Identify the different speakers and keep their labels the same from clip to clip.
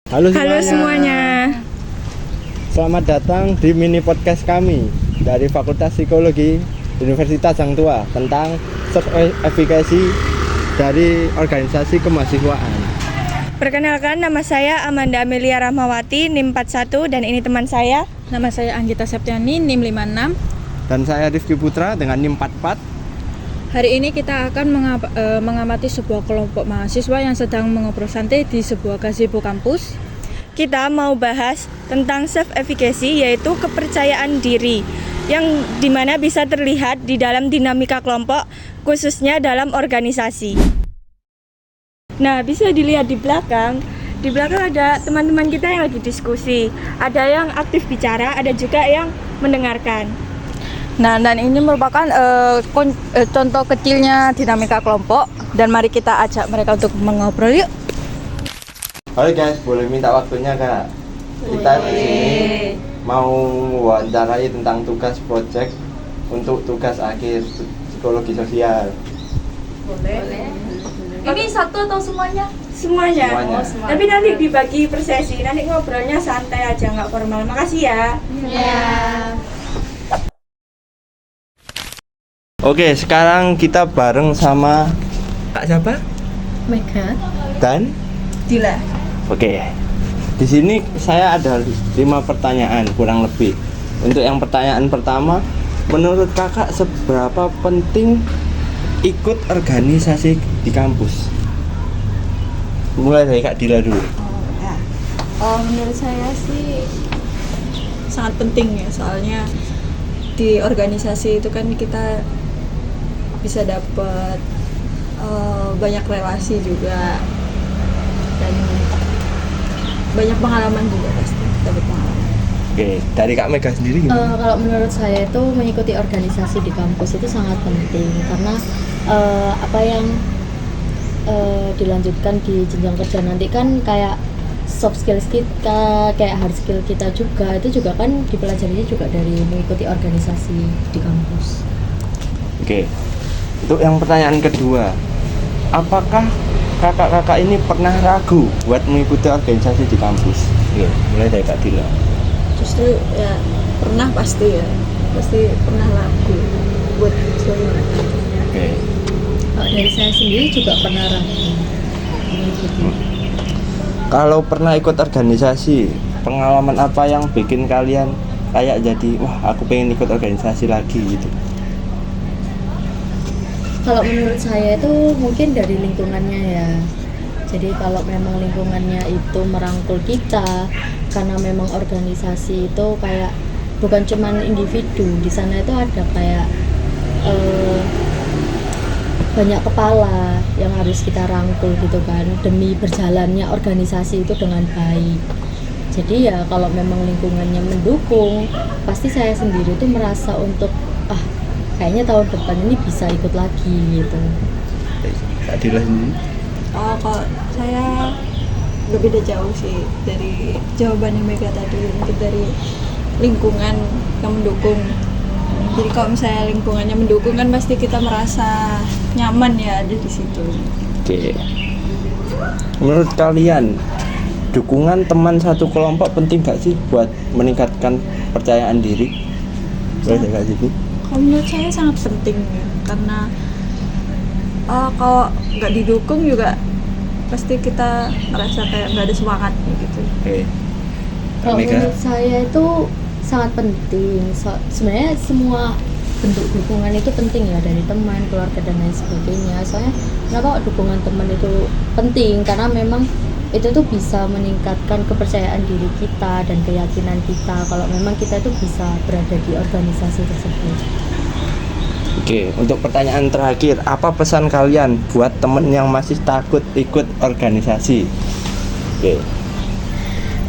Speaker 1: Halo
Speaker 2: Halo
Speaker 1: semuanya. Selamat datang di mini podcast kami dari Fakultas Psikologi Universitas Hang Tuah tentang self-efficacy dari organisasi kemahasiswaan.
Speaker 2: Perkenalkan, nama saya Amanda Amelia Rahmawati, NIM 41, dan ini teman saya.
Speaker 3: Nama saya Anggita Septiani, NIM 56.
Speaker 1: Dan saya Rifki Putra dengan NIM 44.
Speaker 3: Hari ini kita akan mengamati sebuah kelompok mahasiswa yang sedang mengobrol santai di sebuah gazebo kampus.
Speaker 2: Kita mau bahas tentang self-efficacy, yaitu kepercayaan diri, yang dimana bisa terlihat di dalam dinamika kelompok, khususnya dalam organisasi. Nah, bisa dilihat di belakang. Di belakang ada teman-teman kita yang lagi diskusi. Ada yang aktif bicara, ada juga yang mendengarkan.
Speaker 3: Nah, dan ini merupakan contoh kecilnya dinamika kelompok. Dan mari kita ajak mereka untuk mengobrol yuk.
Speaker 1: Halo guys, boleh minta waktunya Kak? Kita di sini mau wawancarai tentang tugas project untuk tugas akhir psikologi sosial.
Speaker 2: Boleh.
Speaker 4: Ini satu atau semuanya?
Speaker 2: Semuanya.
Speaker 1: Semuanya.
Speaker 2: Tapi nanti dibagi per sesi. Nanti ngobrolnya santai aja, nggak formal. Makasih ya.
Speaker 4: Iya.
Speaker 1: Oke, sekarang kita bareng sama Kak siapa?
Speaker 4: Mega.
Speaker 1: Dan
Speaker 2: Dila.
Speaker 1: Oke, di sini saya ada 5 pertanyaan kurang lebih. Untuk yang pertanyaan pertama, menurut kakak seberapa penting ikut organisasi di kampus? Mulai dari Kak Dila dulu.
Speaker 3: Menurut saya sih sangat penting ya, soalnya di organisasi itu kan kita bisa dapat banyak relasi juga dan banyak pengalaman juga, pasti dapat pengalaman.
Speaker 1: Oke, dari Kak Mega sendiri gimana?
Speaker 4: Kalau menurut saya itu mengikuti organisasi di kampus itu sangat penting karena apa yang dilanjutkan di jenjang kerja nanti kan kayak soft skills kita, kayak hard skill kita juga itu juga kan dipelajarinya juga dari mengikuti organisasi di kampus.
Speaker 1: Oke, untuk yang pertanyaan kedua, apakah kakak-kakak ini pernah ragu buat mengikuti organisasi di kampus? Oke, mulai dari Kak Dila.
Speaker 3: Justru ya pernah, pasti pernah lagu buat join.
Speaker 1: Oke.
Speaker 4: Kalau dari saya sendiri juga pernah ragu mengikuti.
Speaker 1: Kalau pernah ikut organisasi, pengalaman apa yang bikin kalian kayak jadi, wah aku pengen ikut organisasi lagi gitu?
Speaker 4: Kalau menurut saya itu mungkin dari lingkungannya ya. Jadi kalau memang lingkungannya itu merangkul kita, karena memang organisasi itu kayak bukan cuman individu, di sana itu ada kayak banyak kepala yang harus kita rangkul gitu kan, demi berjalannya organisasi itu dengan baik. Jadi ya kalau memang lingkungannya mendukung, pasti saya sendiri tuh merasa untuk kayaknya tahun depan ini bisa ikut lagi gitu.
Speaker 1: Kak Dila sendiri?
Speaker 3: Kalau saya nggak beda jauh sih dari jawabannya Mega tadi, mungkin dari lingkungan yang mendukung. Jadi kalau misalnya lingkungannya mendukung kan pasti kita merasa nyaman ya ada di situ.
Speaker 1: Oke. Menurut kalian, dukungan teman satu kelompok penting gak sih buat meningkatkan kepercayaan diri? Boleh Kak Zibi?
Speaker 3: Kalau menurut saya sangat penting ya, karena kalau nggak didukung juga pasti kita merasa kayak nggak ada semangatnya gitu.
Speaker 1: Oke.
Speaker 4: Kalau
Speaker 1: Mega?
Speaker 4: menurut saya itu sangat penting. Sebenarnya semua bentuk dukungan itu penting ya, dari teman, keluarga dan lain sebagainya. Soalnya kenapa dukungan teman itu penting? Karena memang itu tuh bisa meningkatkan kepercayaan diri kita dan keyakinan kita kalau memang kita tuh bisa berada di organisasi tersebut.
Speaker 1: Oke, untuk pertanyaan terakhir, apa pesan kalian buat temen yang masih takut ikut organisasi? Oke.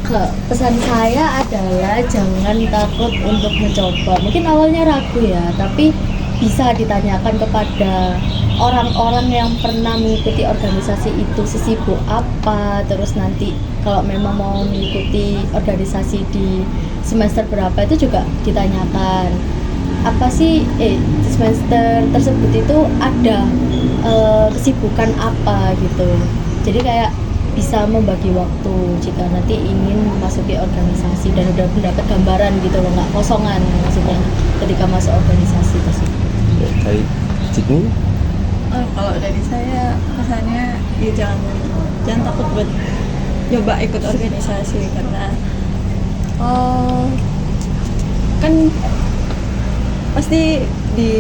Speaker 4: Kalau pesan saya adalah jangan takut untuk mencoba. Mungkin awalnya ragu ya, tapi bisa ditanyakan kepada orang-orang yang pernah mengikuti organisasi itu sesibuk apa, terus nanti kalau memang mau mengikuti organisasi di semester berapa itu juga ditanyakan apa sih di semester tersebut itu ada kesibukan apa gitu. Jadi kayak bisa membagi waktu jika nanti ingin memasuki organisasi dan udah mendapat gambaran gitu loh, nggak kosongan maksudnya ketika masuk organisasi tersebut.
Speaker 1: Dari Sydney?
Speaker 3: Kalau dari saya pesannya ya jangan takut buat nyoba ikut organisasi, karena kan pasti di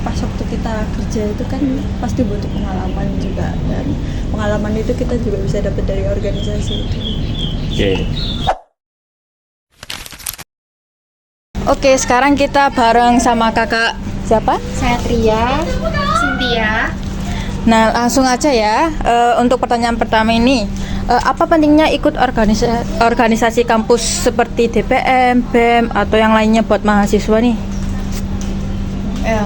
Speaker 3: pas waktu kita kerja itu kan pasti butuh pengalaman juga, dan pengalaman itu kita juga bisa dapat dari organisasi itu.
Speaker 1: Oke.
Speaker 2: Oke, sekarang kita bareng sama kakak siapa?
Speaker 4: Saya Tria, Cynthia.
Speaker 2: Nah, langsung aja ya. Untuk pertanyaan pertama ini, apa pentingnya ikut organisasi kampus seperti DPM, BEM, atau yang lainnya buat mahasiswa nih?
Speaker 5: Ya,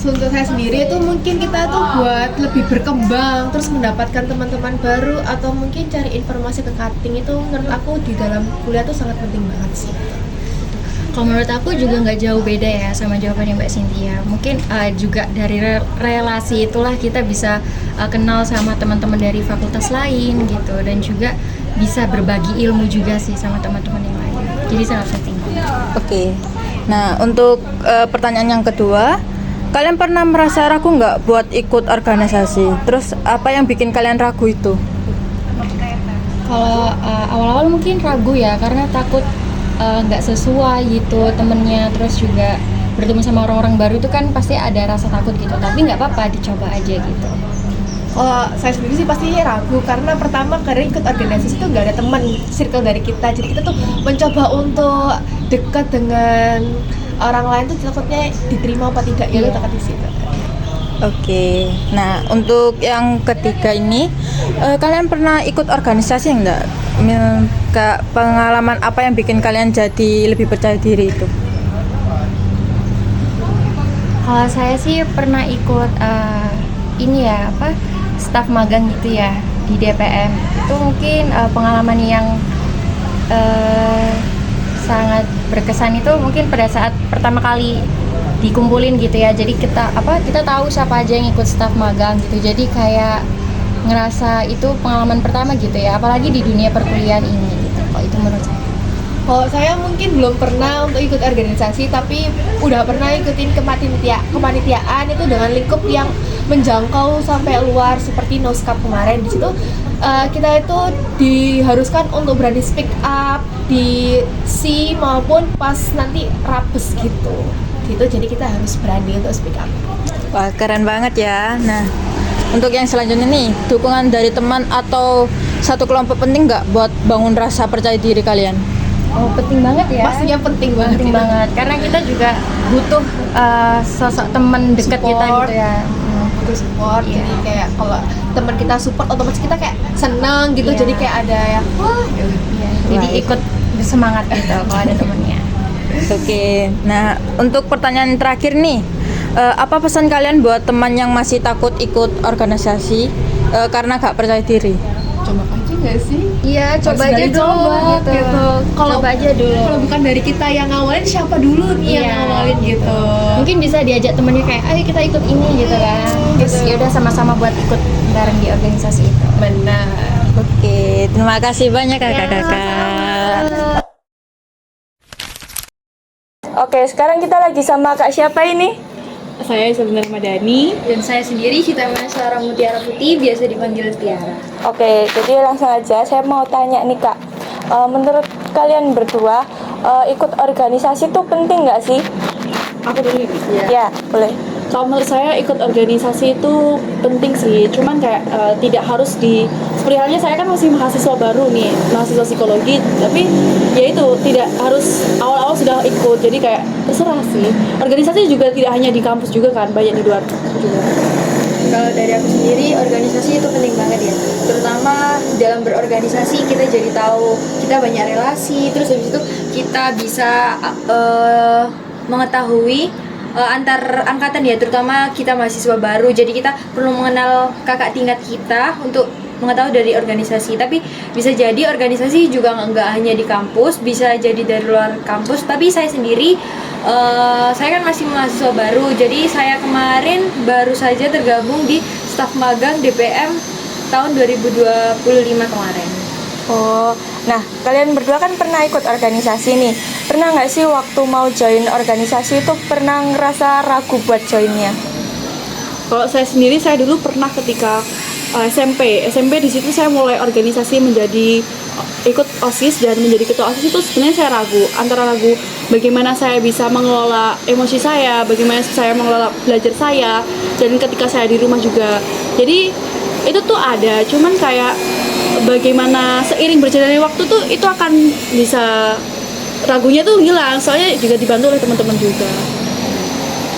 Speaker 5: untuk saya sendiri itu mungkin kita tuh buat lebih berkembang, terus mendapatkan teman-teman baru, atau mungkin cari informasi ke cutting, itu menurut aku di dalam kuliah tuh sangat penting banget sih.
Speaker 6: Kalau menurut aku juga nggak jauh beda ya sama jawabannya Mbak Cynthia. Mungkin juga dari relasi itulah kita bisa kenal sama teman-teman dari fakultas lain gitu, dan juga bisa berbagi ilmu juga sih sama teman-teman yang lain. Jadi sangat penting.
Speaker 2: Oke. Nah, untuk pertanyaan yang kedua, kalian pernah merasa ragu nggak buat ikut organisasi? Terus apa yang bikin kalian ragu itu?
Speaker 6: Kalau awal-awal mungkin ragu ya, karena takut nggak sesuai gitu temennya, terus juga bertemu sama orang-orang baru itu kan pasti ada rasa takut gitu, tapi nggak apa-apa, dicoba aja gitu.
Speaker 5: Kalau saya sendiri sih pasti ragu, karena pertama karena ikut organisasi itu nggak ada teman circle dari kita, jadi kita tuh mencoba untuk dekat dengan orang lain tuh takutnya diterima apa tidak, ya takut di situ.
Speaker 2: Oke. Nah, untuk yang ketiga ini, kalian pernah ikut organisasi enggak? Pengalaman apa yang bikin kalian jadi lebih percaya diri itu?
Speaker 6: Kalau saya sih pernah ikut ini ya, staf magang gitu ya di DPM. Itu mungkin pengalaman yang sangat berkesan, itu mungkin pada saat pertama kali dikumpulin gitu ya. Jadi kita tahu siapa aja yang ikut staf magang gitu. Jadi kayak ngerasa itu pengalaman pertama gitu ya, apalagi di dunia perkuliahan ini gitu. Kalau itu menurut saya.
Speaker 5: Kalau saya mungkin belum pernah untuk ikut organisasi, tapi udah pernah ikutin kepanitiaan itu dengan lingkup yang menjangkau sampai luar, seperti Noskap kemarin. Di situ kita itu diharuskan untuk berani speak up di SI maupun pas nanti rapes gitu. Jadi kita harus berani untuk speak up.
Speaker 2: Wah, keren banget ya. Nah, untuk yang selanjutnya nih, dukungan dari teman atau satu kelompok penting nggak buat bangun rasa percaya diri kalian?
Speaker 6: Oh, penting banget ya.
Speaker 5: Pastinya penting banget.
Speaker 6: Penting banget, karena kita juga butuh sosok teman dekat kita gitu ya.
Speaker 5: Butuh support.
Speaker 6: Iya.
Speaker 5: Jadi kayak kalau teman kita support, otomatis kita kayak senang gitu.
Speaker 6: Iya.
Speaker 5: Jadi kayak ada yang
Speaker 6: Iya, jadi ikut bersemangat gitu kalau ada temennya.
Speaker 2: Oke. Nah, untuk pertanyaan terakhir nih, apa pesan kalian buat teman yang masih takut ikut organisasi karena gak percaya diri?
Speaker 5: coba aja nggak sih?
Speaker 6: Iya, coba aja
Speaker 5: Harus
Speaker 6: dulu
Speaker 5: coba,
Speaker 6: gitu.
Speaker 5: Kalau
Speaker 6: Coba aja dulu.
Speaker 5: Kalau bukan dari kita yang ngawalin, siapa dulu nih yang
Speaker 6: Iya.
Speaker 5: ngawalin gitu?
Speaker 6: Mungkin bisa diajak temennya kayak, ayo kita ikut ini gitu kan. Terus ya udah sama-sama buat ikut bareng di organisasi itu.
Speaker 5: Benar.
Speaker 2: Oke, terima kasih banyak kakak-kakak. Oke, sekarang kita lagi sama kak siapa ini?
Speaker 3: Saya sebenarnya Madani.
Speaker 6: Dan saya sendiri Cita Mansyara Mutiara Putih, biasa dipanggil Tiara.
Speaker 2: Oke, jadi langsung aja saya mau tanya nih kak, menurut kalian berdua ikut organisasi tuh penting nggak sih?
Speaker 3: Aku dulu ya.
Speaker 2: Ya, boleh.
Speaker 3: Kalau menurut saya ikut organisasi itu penting sih, cuman kayak tidak harus seperti halnya saya kan masih mahasiswa baru nih, mahasiswa psikologi, tapi ya itu tidak harus awal-awal sudah ikut, jadi kayak terserah sih. Organisasi juga tidak hanya di kampus juga kan, banyak di luar juga.
Speaker 6: Kalau dari aku sendiri, organisasi itu penting banget ya. Terutama dalam berorganisasi kita jadi tahu kita banyak relasi, terus habis itu kita bisa mengetahui antar angkatan ya, terutama kita mahasiswa baru. Jadi kita perlu mengenal kakak tingkat kita untuk mengetahui dari organisasi. Tapi bisa jadi organisasi juga nggak hanya di kampus, bisa jadi dari luar kampus. Tapi saya sendiri, saya kan masih mahasiswa baru, jadi saya kemarin baru saja tergabung di staf magang DPM tahun 2025 kemarin.
Speaker 2: Oh, nah kalian berdua kan pernah ikut organisasi nih. Pernah nggak sih waktu mau join organisasi itu pernah ngerasa ragu buat joinnya?
Speaker 3: Kalau saya sendiri, saya dulu pernah ketika SMP di situ saya mulai organisasi menjadi ikut OSIS dan menjadi ketua OSIS. Itu sebenarnya saya ragu, antara ragu bagaimana saya bisa mengelola emosi saya, bagaimana saya mengelola belajar saya, dan ketika saya di rumah juga. Jadi itu tuh ada, cuman kayak bagaimana seiring berjalannya waktu tuh itu akan bisa, ragunya tuh hilang, soalnya juga dibantu oleh teman-teman juga.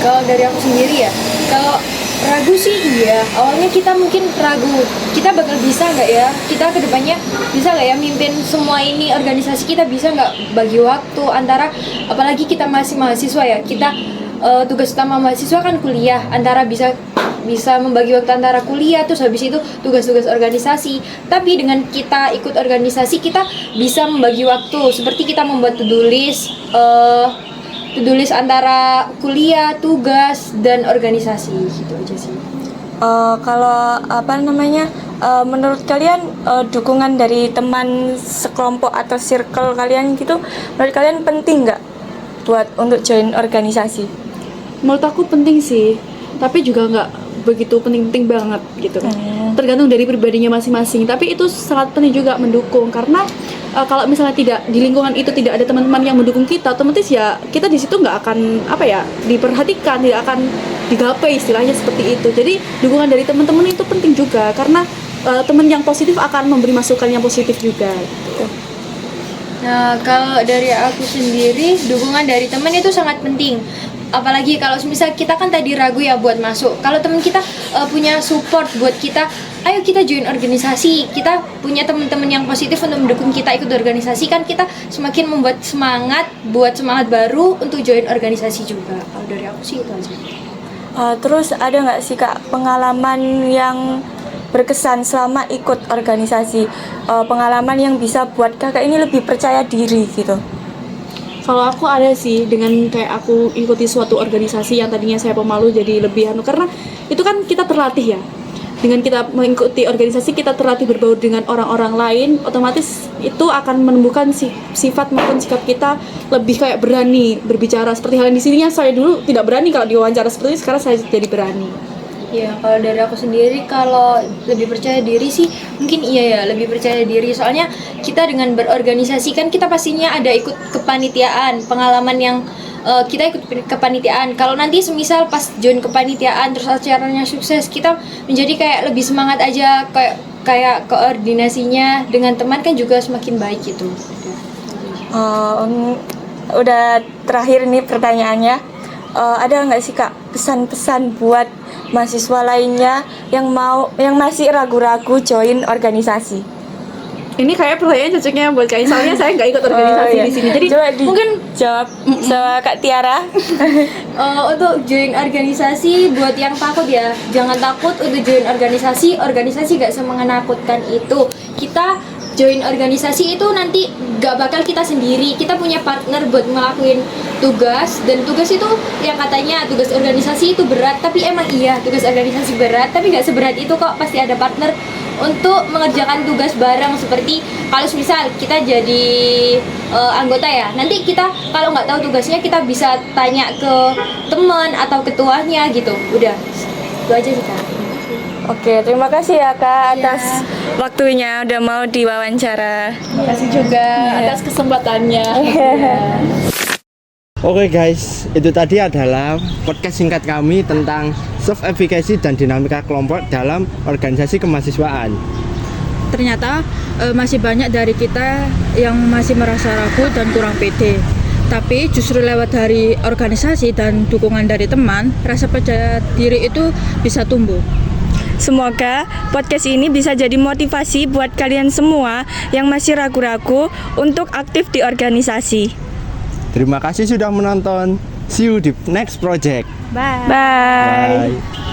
Speaker 6: Kalau dari aku sendiri ya, kalau ragu sih iya. Awalnya kita mungkin ragu, kita bakal bisa nggak ya? Kita kedepannya bisa nggak ya mimpin semua ini organisasi, kita bisa nggak bagi waktu antara, apalagi kita masih mahasiswa ya, kita tugas utama mahasiswa kan kuliah, antara bisa membagi waktu antara kuliah terus habis itu tugas-tugas organisasi. Tapi dengan kita ikut organisasi kita bisa membagi waktu, seperti kita membuat to-do list antara kuliah, tugas, dan organisasi gitu aja sih.
Speaker 2: Kalau menurut kalian dukungan dari teman sekelompok atau circle kalian gitu, menurut kalian penting nggak buat untuk join organisasi?
Speaker 3: Menurut aku penting sih, tapi juga nggak begitu penting-penting banget gitu kan. Tergantung dari pribadinya masing-masing, tapi itu sangat penting juga mendukung, karena kalau misalnya tidak di lingkungan itu tidak ada teman-teman yang mendukung kita, otomatis ya kita di situ nggak akan diperhatikan, tidak akan digapai, istilahnya seperti itu. Jadi dukungan dari teman-teman itu penting juga, karena teman yang positif akan memberi masukan yang positif juga gitu.
Speaker 6: Nah, kalau dari aku sendiri, dukungan dari teman itu sangat penting. Apalagi kalau misal kita kan tadi ragu ya buat masuk. Kalau teman kita punya support buat kita, ayo kita join organisasi. Kita punya teman-teman yang positif untuk mendukung kita ikut organisasi, kan kita semakin membuat semangat baru untuk join organisasi juga. Kalau dari aku sih itu aja.
Speaker 2: Terus ada nggak sih Kak pengalaman yang berkesan selama ikut organisasi, pengalaman yang bisa buat Kakak ini lebih percaya diri gitu?
Speaker 3: Kalau aku ada sih, dengan kayak aku ikuti suatu organisasi yang tadinya saya pemalu jadi lebih karena itu kan kita terlatih ya. Dengan kita mengikuti organisasi, kita terlatih berbaur dengan orang-orang lain, otomatis itu akan menumbuhkan sifat maupun sikap kita lebih kayak berani berbicara. Seperti hal di sininya, saya dulu tidak berani kalau diwawancara seperti ini, sekarang saya jadi berani.
Speaker 6: Ya, kalau dari aku sendiri, kalau lebih percaya diri sih mungkin iya ya, lebih percaya diri. Soalnya kita dengan berorganisasi kan kita pastinya ada ikut kepanitiaan, pengalaman yang kita ikut kepanitiaan. Kalau nanti semisal pas join kepanitiaan terus acaranya sukses, kita menjadi kayak lebih semangat aja, kayak koordinasinya dengan teman kan juga semakin baik gitu.
Speaker 2: Udah terakhir nih pertanyaannya, ada nggak sih Kak pesan-pesan buat mahasiswa lainnya yang masih ragu-ragu join organisasi?
Speaker 3: Ini kayak pertanyaan cocoknya buat Kak, soalnya saya nggak ikut organisasi di sini. Jadi
Speaker 2: coba
Speaker 3: mungkin
Speaker 2: jawab sama Kak Tiara.
Speaker 6: Untuk join organisasi, buat yang takut ya, jangan takut untuk join organisasi. Organisasi gak semenakutkan itu. Kita join organisasi itu nanti gak bakal kita sendiri, kita punya partner buat ngelakuin tugas. Dan tugas itu yang katanya tugas organisasi itu berat, tapi emang iya tugas organisasi berat, tapi gak seberat itu kok. Pasti ada partner untuk mengerjakan tugas bareng. Seperti kalau misal kita jadi anggota ya, nanti kita kalau nggak tahu tugasnya kita bisa tanya ke teman atau ketuanya gitu. Udah, itu aja sih Kak.
Speaker 2: Oke, terima kasih ya Kak atas waktunya udah mau diwawancara.
Speaker 3: terima kasih juga atas kesempatannya.
Speaker 1: Oke guys, itu tadi adalah podcast singkat kami tentang self efficacy dan dinamika kelompok dalam organisasi kemahasiswaan.
Speaker 7: Ternyata masih banyak dari kita yang masih merasa ragu dan kurang pede. Tapi justru lewat dari organisasi dan dukungan dari teman, rasa percaya diri itu bisa tumbuh.
Speaker 2: Semoga podcast ini bisa jadi motivasi buat kalian semua yang masih ragu-ragu untuk aktif di organisasi.
Speaker 1: Terima kasih sudah menonton. See you di next project.
Speaker 2: Bye.
Speaker 1: Bye.